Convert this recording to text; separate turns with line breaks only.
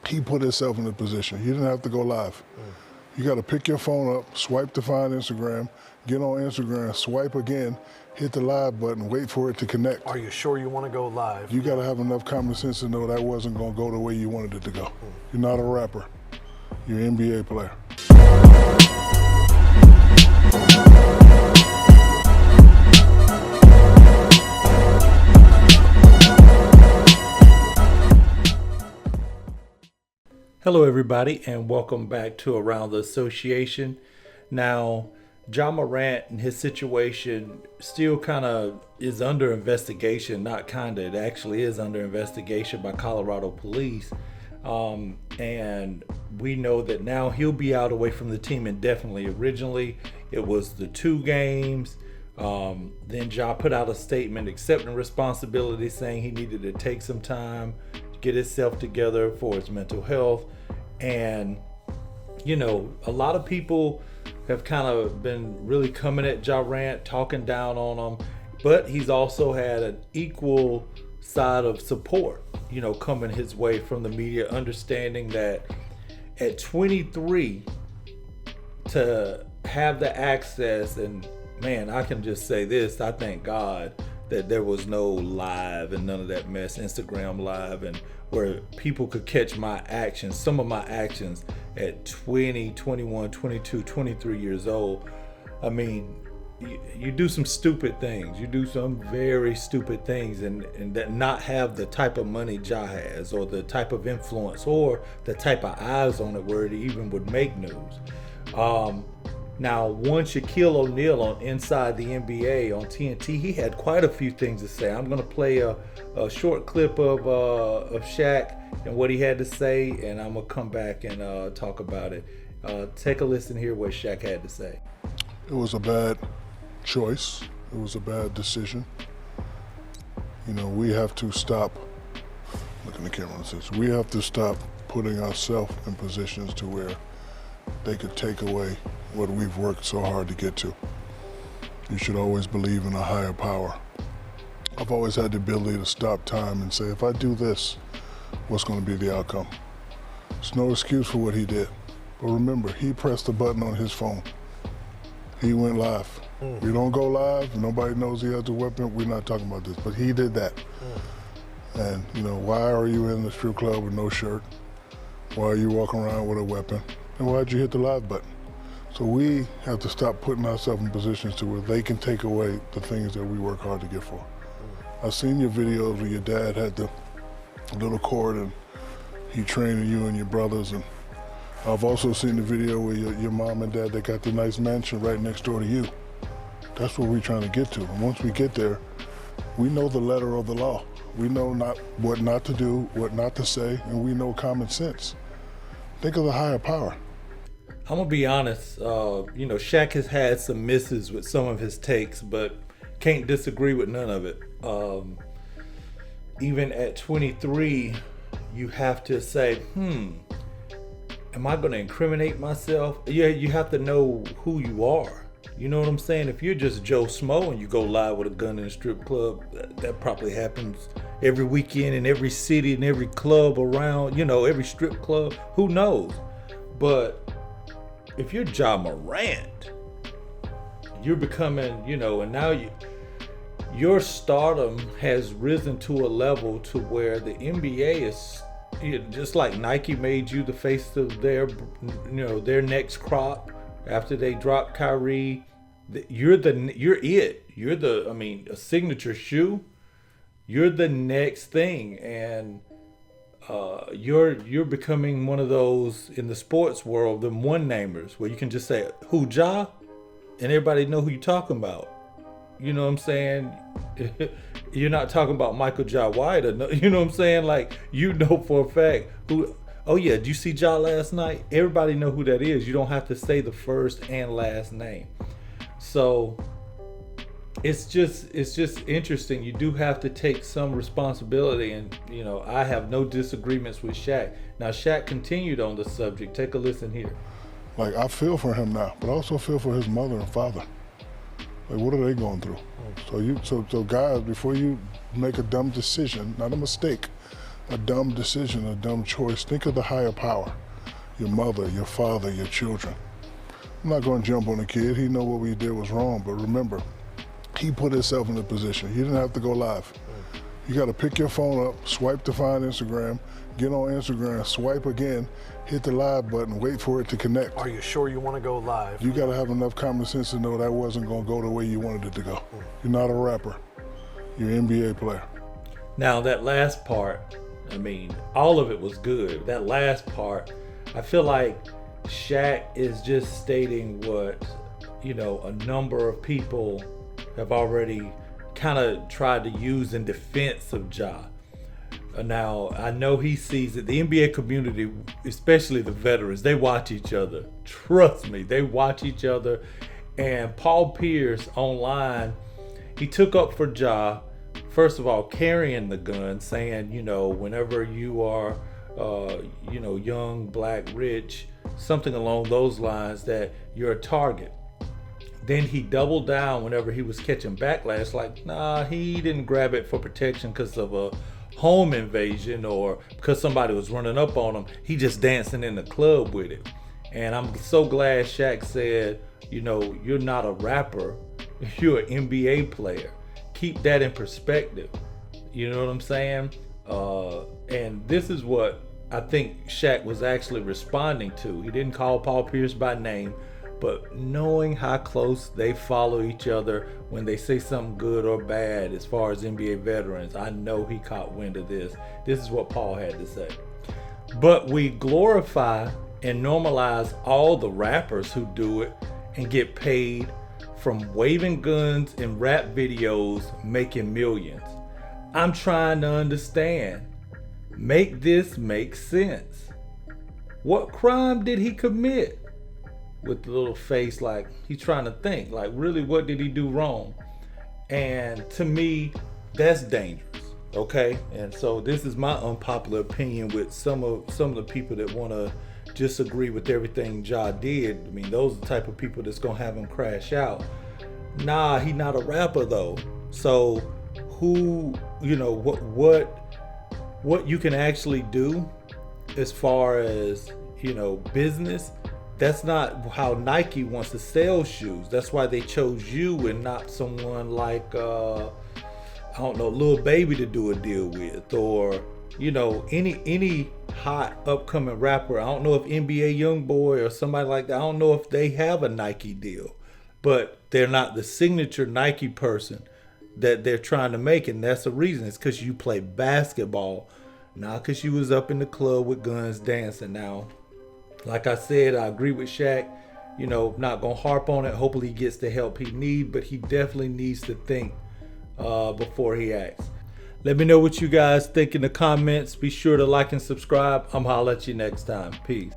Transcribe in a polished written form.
he put himself in a position. He didn't have to go live. You got to pick your phone up, swipe to find Instagram, get on Instagram, swipe again, hit the live button, wait for it to connect.
Are you sure you want to go live?
You got to have enough common sense to know that wasn't going to go the way you wanted it to go. You're not a rapper. You're an NBA player.
Hello everybody and welcome back to Around the Association. Now, Ja Morant and his situation still kind of is under investigation, not kind of, it actually is under investigation by Colorado police. And we know that now he'll be out away from the team indefinitely. Originally, it was the 2 games. Then Ja put out a statement accepting responsibility, saying he needed to take some time, get himself together for his mental health. And you know, a lot of people have kind of been really coming at Ja Morant, talking down on him, but he's also had an equal side of support, you know, coming his way from the media, understanding that at 23 to have the access, and man, I can just say this, I thank God that there was no live and none of that mess, Instagram live, and where people could catch my actions, some of my actions at 20, 21, 22, 23 years old. I mean, you do some stupid things. You do some very stupid things and that not have the type of money Ja has, or the type of influence, or the type of eyes on it where it even would make news. Now, one Shaquille O'Neal on Inside the NBA on TNT, he had quite a few things to say. I'm going to play a short clip of Shaq and what he had to say, and I'm going to come back and talk about it. Take a listen here what Shaq had to say.
It was a bad choice. It was a bad decision. You know, we have to stop, look in the camera and says, we have to stop putting ourselves in positions to where they could take away what we've worked so hard to get to. You should always believe in a higher power. I've always had the ability to stop time and say, if I do this, what's going to be the outcome? There's no excuse for what he did. But remember, he pressed the button on his phone. He went live. You don't go live, nobody knows he has a weapon, we're not talking about this, but he did that. And you know, why are you in the strip club with no shirt? Why are you walking around with a weapon? And why'd you hit the live button? So we have to stop putting ourselves in positions to where they can take away the things that we work hard to get for. I've seen your videos where your dad had the little cord and he training you and your brothers, and I've also seen the video where your mom and dad, they got the nice mansion right next door to you. That's what we're trying to get to. And once we get there, we know the letter of the law. We know what not to do, what not to say, and we know common sense. Think of the higher power.
I'm gonna be honest, you know, Shaq has had some misses with some of his takes, but can't disagree with none of it. Even at 23, you have to say, am I gonna incriminate myself? Yeah, you have to know who you are. You know what I'm saying? If you're just Joe Smo and you go live with a gun in a strip club, that probably happens every weekend in every city and every club around, you know, every strip club, who knows? But if you're Ja Morant, you're becoming, you know, and now your stardom has risen to a level to where the NBA is, you know, just like Nike made you the face of their, you know, their next crop after they dropped Kyrie. You're it. You're the, I mean, a signature shoe. You're the next thing, and you're becoming one of those in the sports world, the one-namers, where you can just say, who, Ja? And everybody know who you're talking about. You know what I'm saying? You're not talking about Michael Ja White, or, you know what I'm saying? Like, you know for a fact who, oh yeah, did you see Ja last night? Everybody know who that is. You don't have to say the first and last name. So it's just interesting. You do have to take some responsibility, and you know, I have no disagreements with Shaq. Now Shaq continued on the subject. Take a listen here.
Like, I feel for him now, but I also feel for his mother and father. Like, what are they going through? So guys, before you make a dumb decision, not a mistake, a dumb decision, a dumb choice. Think of the higher power, your mother, your father, your children. I'm not going to jump on the kid. He know what we did was wrong, but remember, he put himself in a position. He didn't have to go live. You got to pick your phone up, swipe to find Instagram, get on Instagram, swipe again, hit the live button, wait for it to connect.
Are you sure you want to go live?
You got to have enough common sense to know that wasn't going to go the way you wanted it to go. You're not a rapper. You're an NBA player.
Now that last part, I mean, all of it was good. That last part, I feel like Shaq is just stating what, a number of people have already kind of tried to use in defense of Ja. Now, I know he sees it. The NBA community, especially the veterans, they watch each other. Trust me, they watch each other. And Paul Pierce online, he took up for Ja, first of all, carrying the gun, saying, whenever you are, young, black, rich, something along those lines, that you're a target. Then he doubled down whenever he was catching backlash, like, nah, he didn't grab it for protection because of a home invasion or because somebody was running up on him. He just dancing in the club with it. And I'm so glad Shaq said, you're not a rapper, you're an NBA player. Keep that in perspective. You know what I'm saying? And this is what I think Shaq was actually responding to. He didn't call Paul Pierce by name, but knowing how close they follow each other when they say something good or bad as far as NBA veterans, I know he caught wind of this. This is what Paul had to say. But we glorify and normalize all the rappers who do it and get paid from waving guns in rap videos, making millions. I'm trying to understand. Make this make sense. What crime did he commit? With the little face like he's trying to think, like, really, what did he do wrong? And to me, that's dangerous. Okay, and so this is my unpopular opinion with some of the people that want to disagree with everything Ja did. I mean, those are the type of people that's gonna have him crash out. Nah, he not a rapper though. So who, what you can actually do as far as business, that's not how Nike wants to sell shoes. That's why they chose you and not someone like Lil Baby to do a deal with, or any hot upcoming rapper. I don't know if NBA YoungBoy or somebody like that, I don't know if they have a Nike deal, but they're not the signature Nike person that they're trying to make, and that's the reason. It's because you play basketball, not because you was up in the club with guns dancing. Now, like I said, I agree with Shaq. Not gonna harp on it. Hopefully he gets the help he needs, but he definitely needs to think before he acts. Let me know what you guys think in the comments. Be sure to like and subscribe. I'm holla at you next time. Peace.